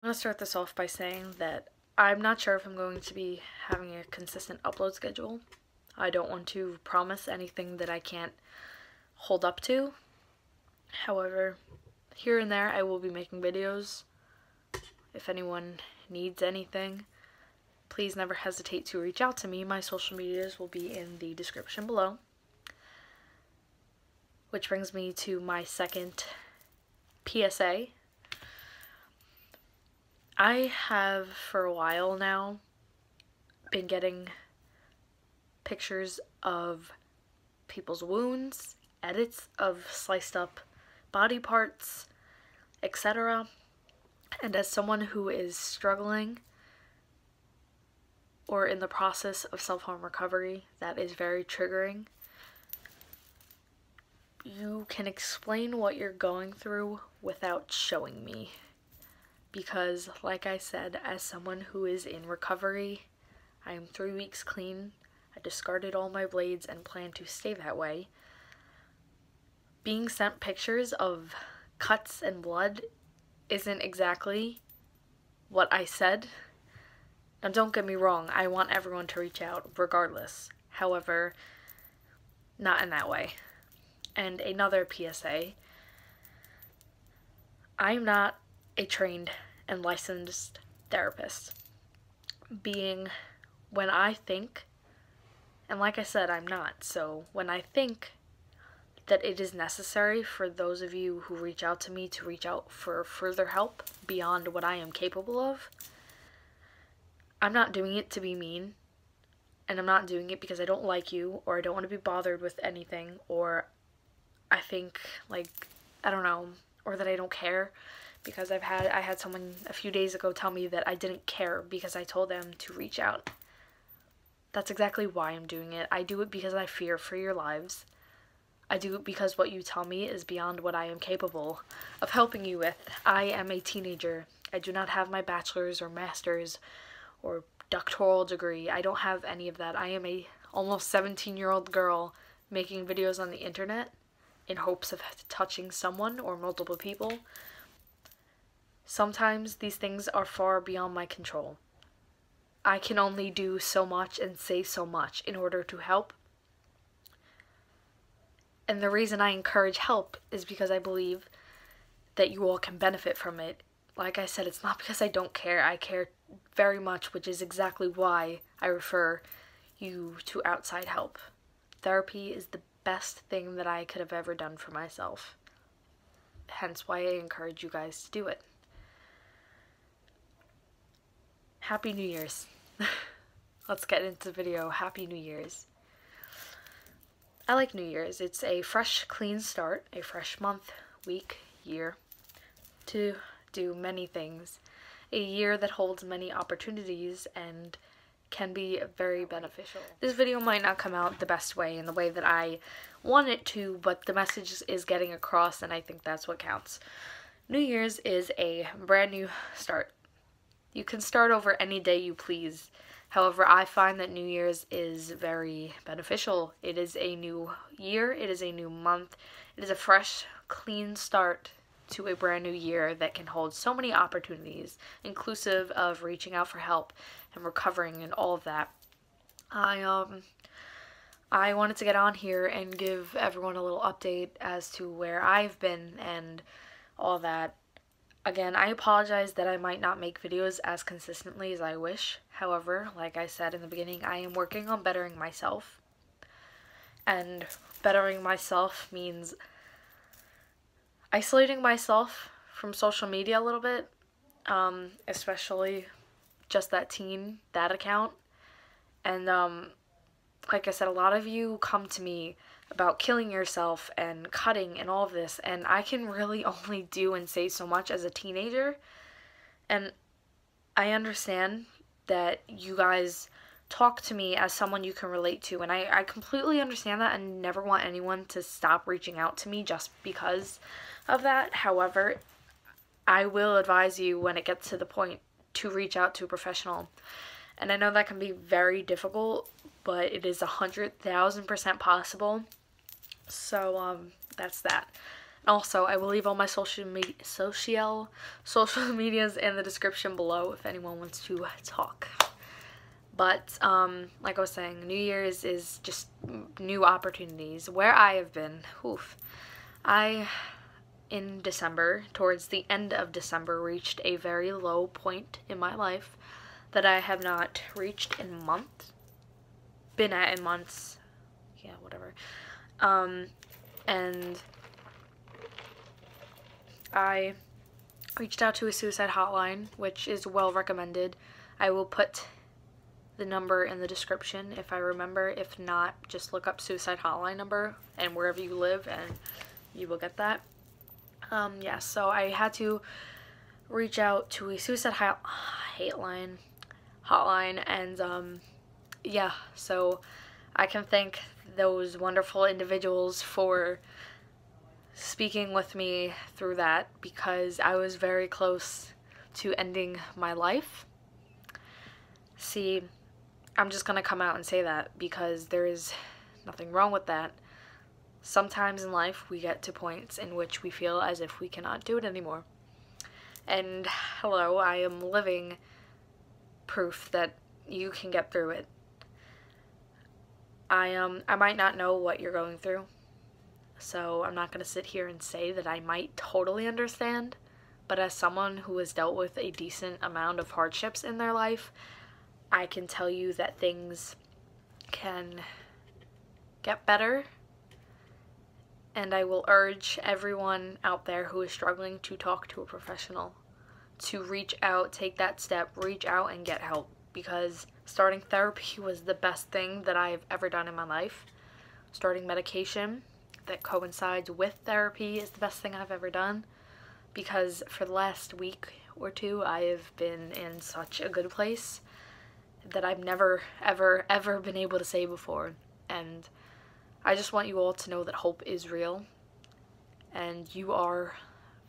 I'm going to start this off by saying that I'm not sure if I'm going to be having a consistent upload schedule. I don't want to promise anything that I can't hold up to. However, here and there I will be making videos. If anyone needs anything, please never hesitate to reach out to me. My social medias will be in the description below. Which brings me to my second PSA. I have for a while now been getting pictures of people's wounds, edits of sliced up body parts, etc. And as someone who is struggling or in the process of self-harm recovery, that is very triggering. You can explain what you're going through without showing me. Because, like I said, as someone who is in recovery, I am 3 weeks clean. I discarded all my blades and plan to stay that way. Being sent pictures of cuts and blood isn't exactly what I said. Now, don't get me wrong, I want everyone to reach out regardless. However, not in that way. And another PSA, I'm not a trained and licensed therapist. Being when I think, and like I said, I'm not, so when I think that it is necessary for those of you who reach out to me to reach out for further help beyond what I am capable of, I'm not doing it to be mean, and I'm not doing it because I don't like you, or I don't want to be bothered with anything, or I think, I don't know, or that I don't care, because I had someone a few days ago tell me that I didn't care because I told them to reach out. That's exactly why I'm doing it. I do it because I fear for your lives. I do it because what you tell me is beyond what I am capable of helping you with. I am a teenager. I do not have my bachelor's or master's or doctoral degree. I don't have any of that. I am a almost 17-year-old girl making videos on the internet in hopes of touching someone or multiple people. Sometimes these things are far beyond my control. I can only do so much and say so much in order to help. And the reason I encourage help is because I believe that you all can benefit from it. Like I said, it's not because I don't care. I care very much, which is exactly why I refer you to outside help. Therapy is the best thing that I could have ever done for myself. Hence why I encourage you guys to do it. Happy New Year's. Let's get into the video. Happy New Year's. I like New Year's. It's a fresh, clean start, a fresh month, week, year, to do many things. A year that holds many opportunities and can be very beneficial. This video might not come out the best way, in the way that I want it to, but the message is getting across, and I think that's what counts. New Year's is a brand new start. You can start over any day you please. However, I find that New Year's is very beneficial. It is a new year, it is a new month, it is a fresh, clean start to a brand new year that can hold so many opportunities, inclusive of reaching out for help and recovering and all of that. I wanted to get on here and give everyone a little update as to where I've been and all that. Again, I apologize that I might not make videos as consistently as I wish. However, like I said in the beginning, I am working on bettering myself. And bettering myself means isolating myself from social media a little bit, especially just that account. And like I said, a lot of you come to me about killing yourself and cutting and all of this, and I can really only do and say so much as a teenager. And I understand that you guys talk to me as someone you can relate to, and I completely understand that and never want anyone to stop reaching out to me just because of that. However, I will advise you when it gets to the point to reach out to a professional. And I know that can be very difficult, but it is 100,000% possible. So, that's that. Also, I will leave all my social medias in the description below if anyone wants to talk. But like I was saying, New Year's is just new opportunities. Where I have been, in December, towards the end of December, reached a very low point in my life that I have not reached in months. Been at in months. Yeah, whatever. And I reached out to a suicide hotline, which is well recommended. I will put the number in the description if I remember. If not, just look up suicide hotline number and wherever you live and you will get that. Yeah, so I had to reach out to a suicide hotline and yeah, so I can thank those wonderful individuals for speaking with me through that, because I was very close to ending my life. See, I'm just gonna come out and say that because there is nothing wrong with that. Sometimes in life we get to points in which we feel as if we cannot do it anymore. And hello, I am living proof that you can get through it. I might not know what you're going through, so I'm not going to sit here and say that I might totally understand, but as someone who has dealt with a decent amount of hardships in their life, I can tell you that things can get better, and I will urge everyone out there who is struggling to talk to a professional, to reach out, take that step, reach out and get help, because starting therapy was the best thing that I've ever done in my life. Starting medication that coincides with therapy is the best thing I've ever done, because for the last week or two I have been in such a good place that I've never ever been able to say before. And I just want you all to know that hope is real and you are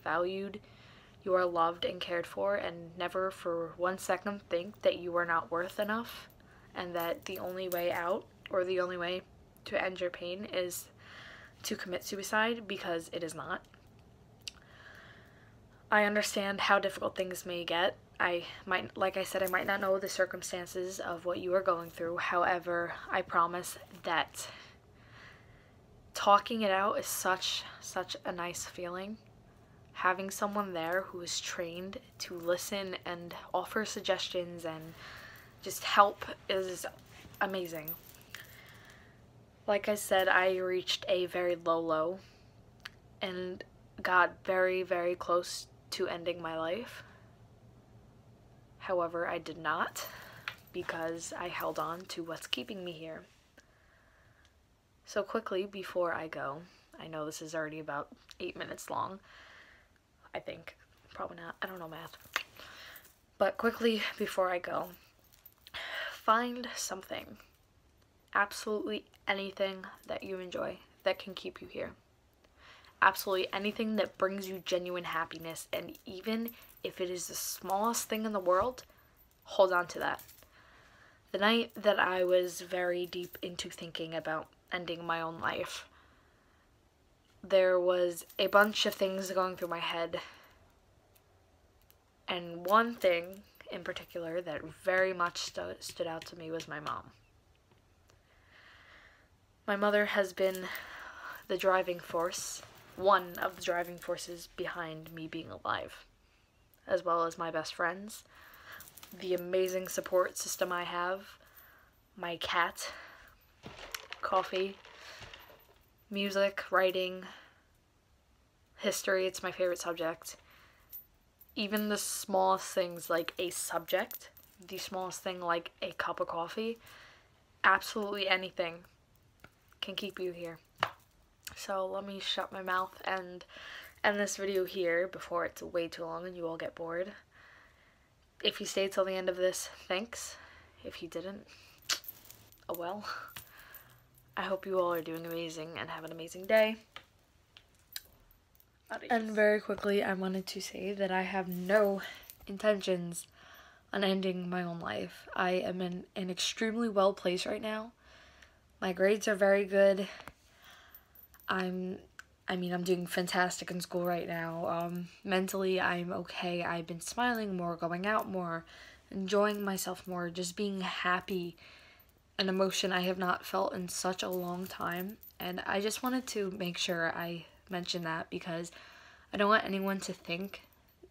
valued, you are loved and cared for, and never for 1 second think that you are not worth enough and that the only way out or the only way to end your pain is to commit suicide, because it is not. I understand how difficult things may get. Like I said, I might not know the circumstances of what you are going through. However, I promise that talking it out is such a nice feeling. Having someone there who is trained to listen and offer suggestions and just help is amazing. Like I said, I reached a very low and got very close to ending my life. However, I did not, because I held on to what's keeping me here. So quickly before I go, I know this is already about 8 minutes long, I think. Probably not. I don't know math. But quickly before I go, find something, absolutely anything that you enjoy that can keep you here. Absolutely anything that brings you genuine happiness, and even if it is the smallest thing in the world, hold on to that. The night that I was very deep into thinking about ending my own life, there was a bunch of things going through my head, and one thing in particular that very much stood out to me was my mom. My mother has been the driving force, one of the driving forces behind me being alive, as well as my best friends, the amazing support system I have, my cat, coffee, music, writing, history, it's my favorite subject. Even the smallest things like a subject, the smallest thing like a cup of coffee, absolutely anything can keep you here. So let me shut my mouth and end this video here before it's way too long and you all get bored. If you stayed till the end of this, thanks. If you didn't, oh well. I hope you all are doing amazing and have an amazing day. Adios. And very quickly, I wanted to say that I have no intentions on ending my own life. I am in an extremely well place right now. My grades are very good. I'm I mean, I'm doing fantastic in school right now. Mentally, I'm okay. I've been smiling more, going out more, enjoying myself more, just being happy, an emotion I have not felt in such a long time. And I just wanted to make sure I mention that because I don't want anyone to think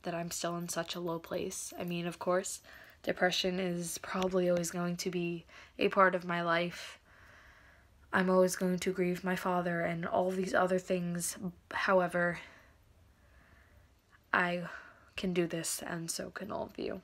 that I'm still in such a low place. I mean, of course, depression is probably always going to be a part of my life. I'm always going to grieve my father and all these other things. However, I can do this, and so can all of you.